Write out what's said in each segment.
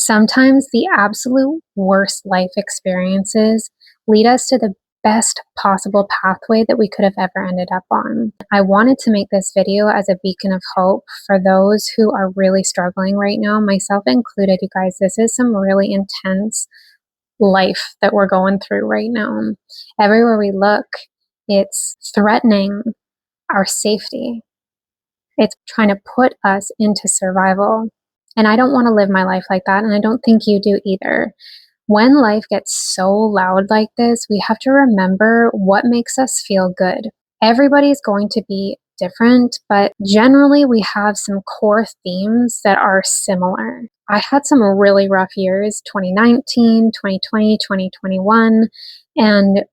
Sometimes the absolute worst life experiences lead us to the best possible pathway that we could have ever ended up on. I wanted to make this video as a beacon of hope for those who are really struggling right now, myself included. You guys, this is some really intense life that we're going through right now. Everywhere we look, it's threatening our safety. It's trying to put us into survival. And I don't want to live my life like that. And I don't think you do either. When life gets so loud like this, we have to remember what makes us feel good. Everybody's going to be different, but generally we have some core themes that are similar. I had some really rough years, 2019, 2020, 2021, and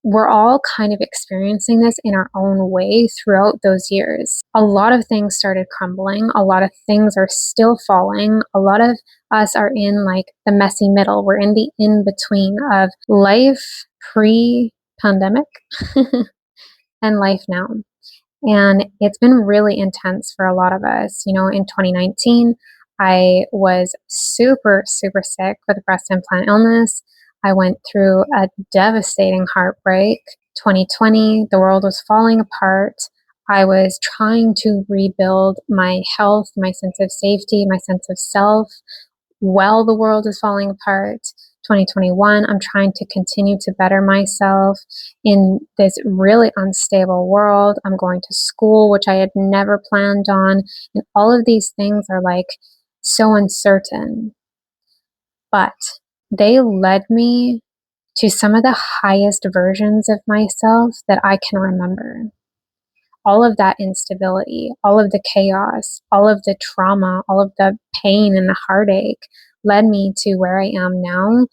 we're all kind of experiencing this in our own way throughout those years. A lot of things started crumbling. A lot of things are still falling. A lot of us are in like the messy middle. We're in the in-between of life pre-pandemic and life now. And it's been really intense for a lot of us. You know, in 2019, I was super, super sick with a breast implant illness. I went through a devastating heartbreak. 2020, the world was falling apart. I was trying to rebuild my health, my sense of safety, my sense of self while the world is falling apart. 2021, I'm trying to continue to better myself in this really unstable world. I'm going to school, which I had never planned on. And all of these things are like so uncertain. But they led me to some of the highest versions of myself that I can remember. All of that instability, all of the chaos, all of the trauma, all of the pain and the heartache led me to where I am now.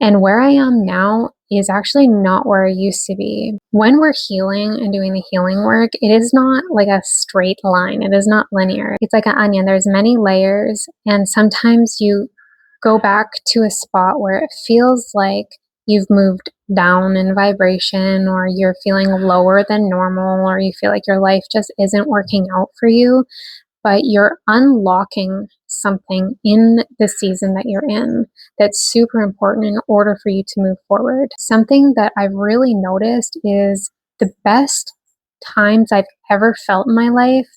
And where I am now is actually not where I used to be. When we're healing and doing the healing work, it is not like a straight line. It is not linear. It's like an onion. There's many layers. And sometimes you go back to a spot where it feels like you've moved down in vibration, or you're feeling lower than normal, or you feel like your life just isn't working out for you, but you're unlocking something in the season that you're in that's super important in order for you to move forward. Something that I've really noticed is the best times I've ever felt in my life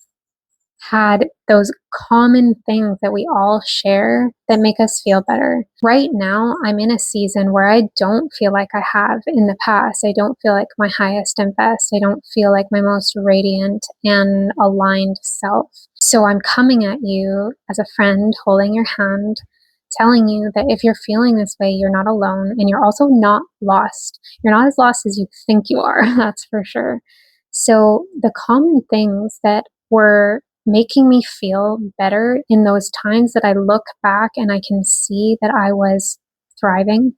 had those common things that we all share that make us feel better. Right now, I'm in a season where I don't feel like I have in the past. I don't feel like my highest and best. I don't feel like my most radiant and aligned self. So I'm coming at you as a friend, holding your hand, telling you that if you're feeling this way, you're not alone, and you're also not lost. You're not as lost as you think you are, that's for sure. So the common things that were making me feel better in those times that I look back and I can see that I was thriving,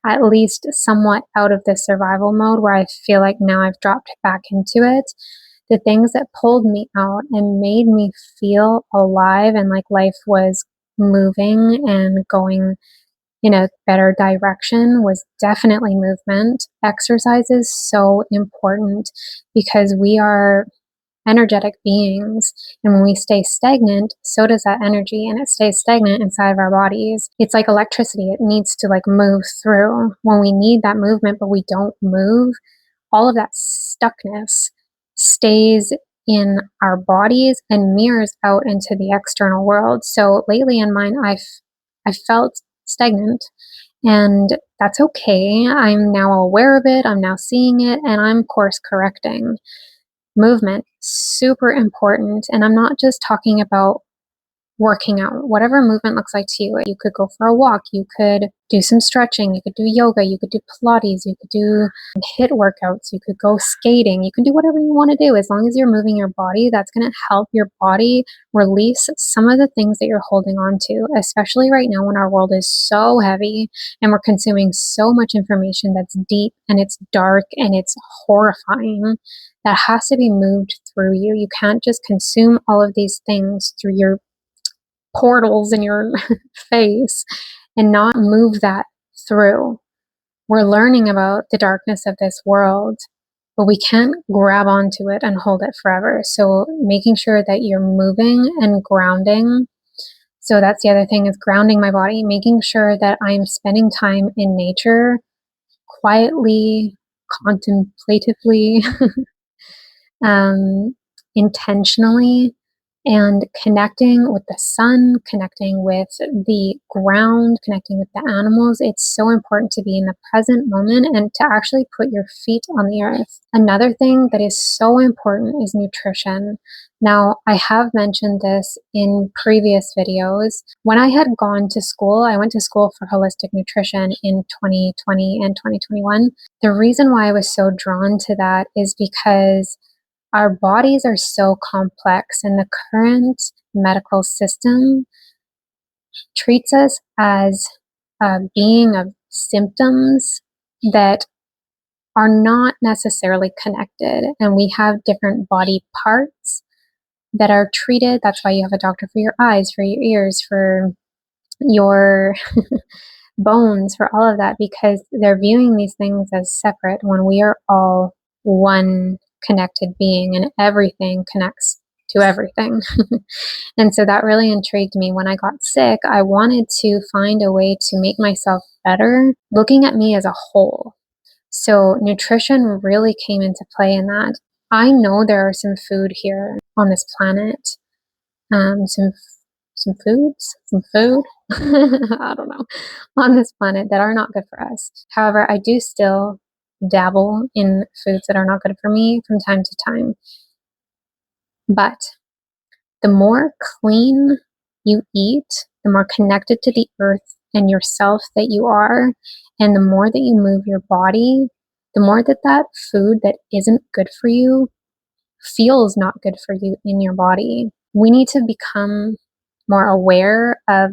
at least somewhat out of the survival mode where I feel like now I've dropped back into it. The things that pulled me out and made me feel alive and like life was moving and going in a better direction was definitely movement. Exercise is so important because we are energetic beings. And when we stay stagnant, so does that energy, and it stays stagnant inside of our bodies. It's like electricity. It needs to like move through. When we need that movement, but we don't move, all of that stuckness stays in our bodies and mirrors out into the external world. So lately in mine, I've felt stagnant, and that's okay. I'm now aware of it. I'm now seeing it, and I'm course correcting. Movement, super important. And I'm not just talking about working out, whatever movement looks like to you. You could go for a walk, you could do some stretching, you could do yoga, you could do Pilates, you could do HIIT workouts, you could go skating, you can do whatever you want to do. As long as you're moving your body, that's going to help your body release some of the things that you're holding on to, especially right now when our world is so heavy and we're consuming so much information that's deep and it's dark and it's horrifying. That has to be moved through you. You can't just consume all of these things through your portals in your face and not move that through. We're learning about the darkness of this world, but we can't grab onto it and hold it forever. So making sure that you're moving and grounding So that's the other thing, is grounding my body, making sure that I'm spending time in nature quietly, contemplatively, um, intentionally, and connecting with the sun, connecting with the ground, connecting with the animals. It's so important to be in the present moment and to actually put your feet on the earth. Another thing that is so important is nutrition. Now, I have mentioned this in previous videos. When I had gone to school, I went to school for holistic nutrition in 2020 and 2021. The reason why I was so drawn to that is because our bodies are so complex, and the current medical system treats us as a being of symptoms that are not necessarily connected. And we have different body parts that are treated. That's why you have a doctor for your eyes, for your ears, for your bones, for all of that, because they're viewing these things as separate when we are all one connected being, and everything connects to everything. And so that really intrigued me. When I got sick, I wanted to find a way to make myself better, looking at me as a whole. So nutrition really came into play in that. I know there are some food here on this planet, some food, I don't know, on this planet that are not good for us. However, I do still dabble in foods that are not good for me from time to time. But the more clean you eat, the more connected to the earth and yourself that you are, and the more that you move your body, the more that that food that isn't good for you feels not good for you in your body. We need to become more aware of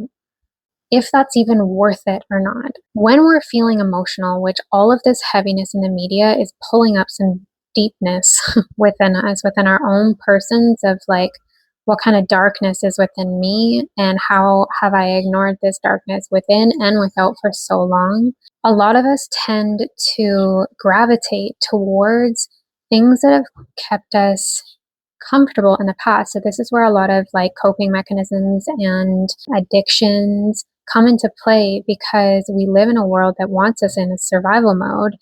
if that's even worth it or not. When we're feeling emotional, which all of this heaviness in the media is pulling up some deepness within us, within our own persons, of like, what kind of darkness is within me, and how have I ignored this darkness within and without for so long? A lot of us tend to gravitate towards things that have kept us comfortable in the past. So this is where a lot of like coping mechanisms and addictions come into play, because we live in a world that wants us in a survival mode,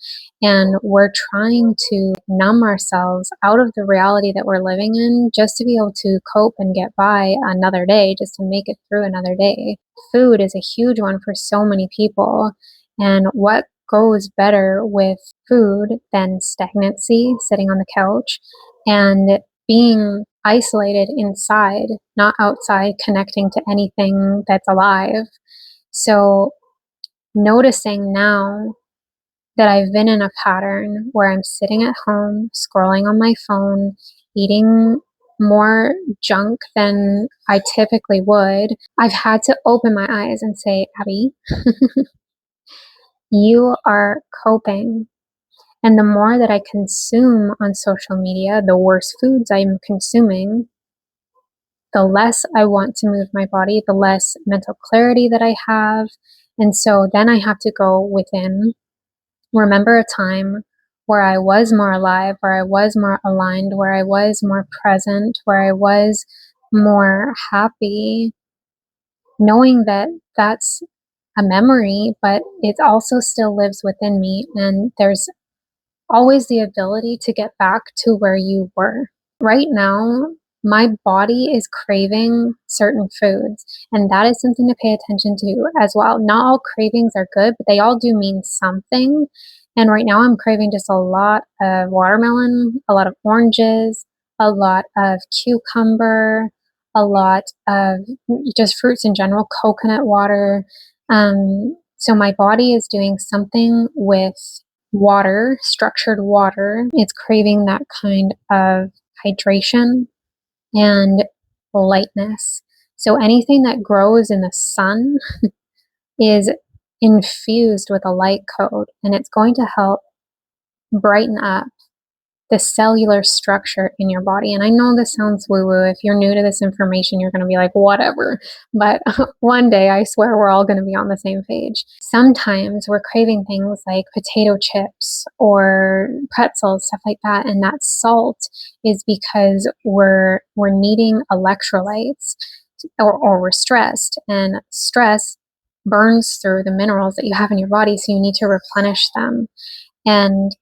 and we're trying to numb ourselves out of the reality that we're living in just to be able to cope and get by another day, just to make it through another day. Food is a huge one for so many people, and what goes better with food than stagnancy, sitting on the couch and being isolated inside, not outside, connecting to anything that's alive. So, noticing now that I've been in a pattern where I'm sitting at home, scrolling on my phone, eating more junk than I typically would, I've had to open my eyes and say, Abby, you are coping. And the more that I consume on social media, the worse foods I'm consuming, the less I want to move my body, the less mental clarity that I have. And so then I have to go within, remember a time where I was more alive, where I was more aligned, where I was more present, where I was more happy, knowing that that's a memory, but it also still lives within me. And there's always the ability to get back to where you were. Right now, my body is craving certain foods, and that is something to pay attention to as well. Not all cravings are good, but they all do mean something. And right now, I'm craving just a lot of watermelon, a lot of oranges, a lot of cucumber, a lot of just fruits in general, coconut water. So my body is doing something with water, structured water. It's craving that kind of hydration and lightness. So anything that grows in the sun is infused with a light code, and it's going to help brighten up the cellular structure in your body. And I know this sounds woo-woo. If you're new to this information, you're going to be like, whatever. But one day, I swear we're all going to be on the same page. Sometimes we're craving things like potato chips or pretzels, stuff like that. And that salt is because we're needing electrolytes. or we're stressed, and stress burns through the minerals that you have in your body, so you need to replenish them. And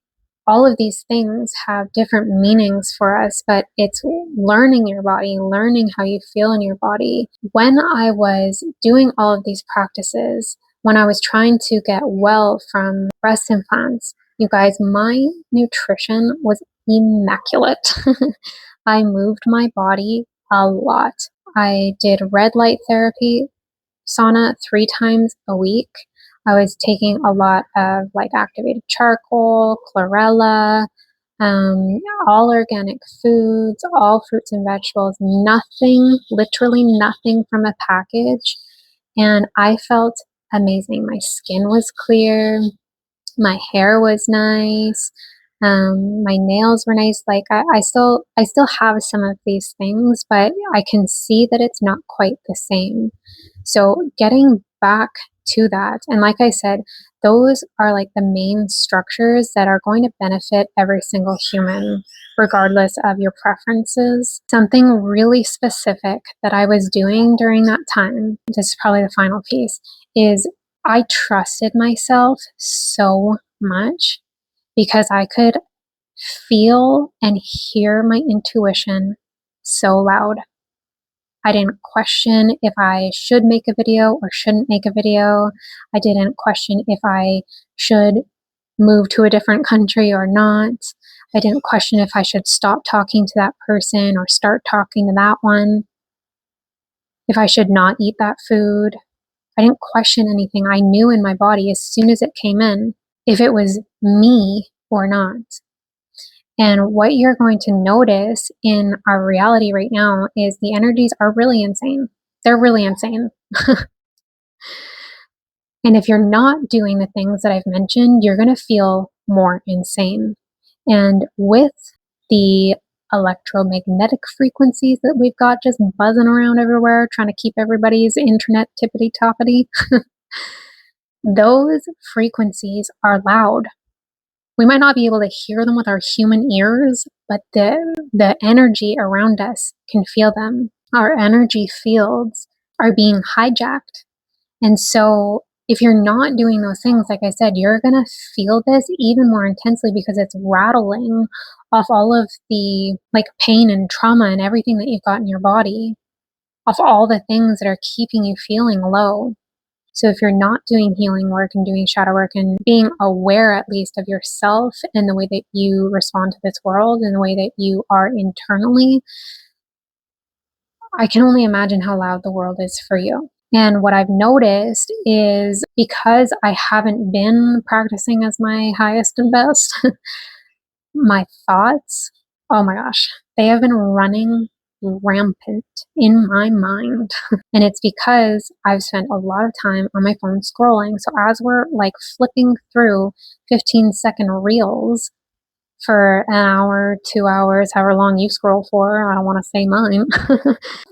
all of these things have different meanings for us, but it's learning your body, learning how you feel in your body. When I was doing all of these practices, when I was trying to get well from breast implants, you guys, my nutrition was immaculate. I moved my body a lot. I did red light therapy, sauna 3 times a week. I was taking a lot of like activated charcoal, chlorella, all organic foods, all fruits and vegetables, nothing, literally nothing from a package. And I felt amazing. My skin was clear, my hair was nice, my nails were nice. Like I still have some of these things, but I can see that it's not quite the same. So getting back to that, and like I said, those are like the main structures that are going to benefit every single human, regardless of your preferences. Something really specific that I was doing during that time, this is probably the final piece, is I trusted myself so much because I could feel and hear my intuition so loud. I didn't question if I should make a video or shouldn't make a video. I didn't question if I should move to a different country or not. I didn't question if I should stop talking to that person or start talking to that one. If I should not eat that food. I didn't question anything. I knew in my body as soon as it came in if it was me or not. And what you're going to notice in our reality right now is the energies are really insane. They're really insane. And if you're not doing the things that I've mentioned, you're going to feel more insane. And with the electromagnetic frequencies that we've got just buzzing around everywhere, trying to keep everybody's internet tippity toppity, those frequencies are loud. We might not be able to hear them with our human ears, but the energy around us can feel them. Our energy fields are being hijacked. And so if you're not doing those things, like I said, you're going to feel this even more intensely because it's rattling off all of the like pain and trauma and everything that you've got in your body, off all the things that are keeping you feeling low. So if you're not doing healing work and doing shadow work and being aware at least of yourself and the way that you respond to this world and the way that you are internally, I can only imagine how loud the world is for you. And what I've noticed is because I haven't been practicing as my highest and best, my thoughts, oh my gosh, they have been running rampant in my mind. And it's because I've spent a lot of time on my phone scrolling. So as we're like flipping through 15-second reels for an hour, 2 hours, however long you scroll for, I don't want to say mine.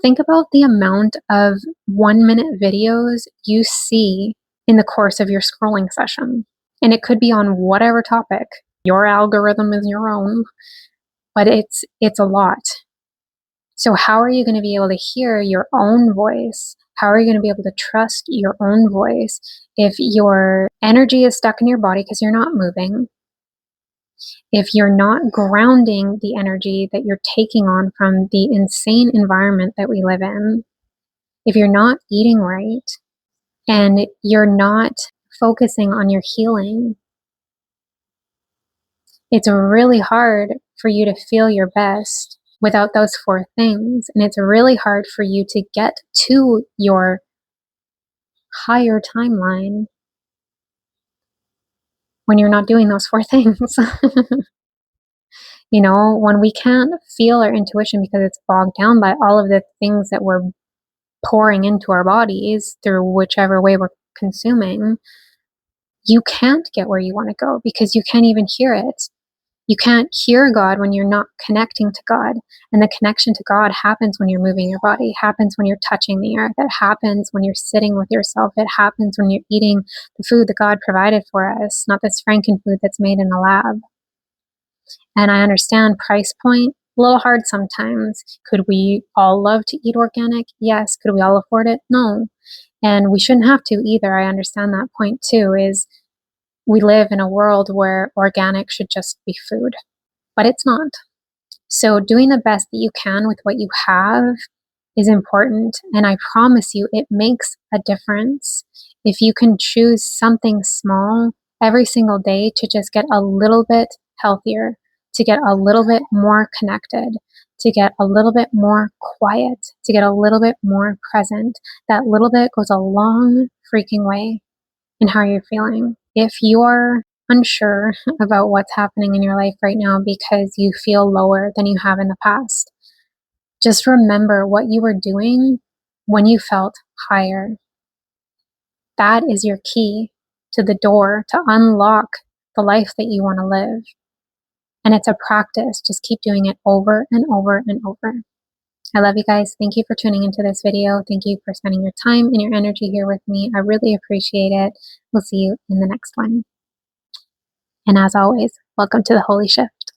Think about the amount of 1-minute videos you see in the course of your scrolling session. And it could be on whatever topic. Your algorithm is your own, but it's a lot. So how are you going to be able to hear your own voice? How are you going to be able to trust your own voice if your energy is stuck in your body because you're not moving? If you're not grounding the energy that you're taking on from the insane environment that we live in, if you're not eating right, and you're not focusing on your healing, it's really hard for you to feel your best without those 4 things. And it's really hard for you to get to your higher timeline when you're not doing those 4 things. You know, when we can't feel our intuition because it's bogged down by all of the things that we're pouring into our bodies through whichever way we're consuming, you can't get where you want to go because you can't even hear it. You can't hear God when you're not connecting to God. And the connection to God happens when you're moving your body, happens when you're touching the earth, it happens when you're sitting with yourself, it happens when you're eating the food that God provided for us, not this Franken food that's made in a lab. And I understand price point A little hard sometimes. Could we all love to eat organic? Yes. Could we all afford it? No. And we shouldn't have to either. I understand that point too, is we live in a world where organic should just be food, but it's not. So doing the best that you can with what you have is important. And I promise you, it makes a difference if you can choose something small every single day to just get a little bit healthier, to get a little bit more connected, to get a little bit more quiet, to get a little bit more present. That little bit goes a long freaking way in how you're feeling. If you're unsure about what's happening in your life right now because you feel lower than you have in the past, just remember what you were doing when you felt higher. That is your key to the door to unlock the life that you want to live. And it's a practice. Just keep doing it over and over and over. I love you guys. Thank you for tuning into this video. Thank you for spending your time and your energy here with me. I really appreciate it. We'll see you in the next one. And as always, welcome to the Holy Shift.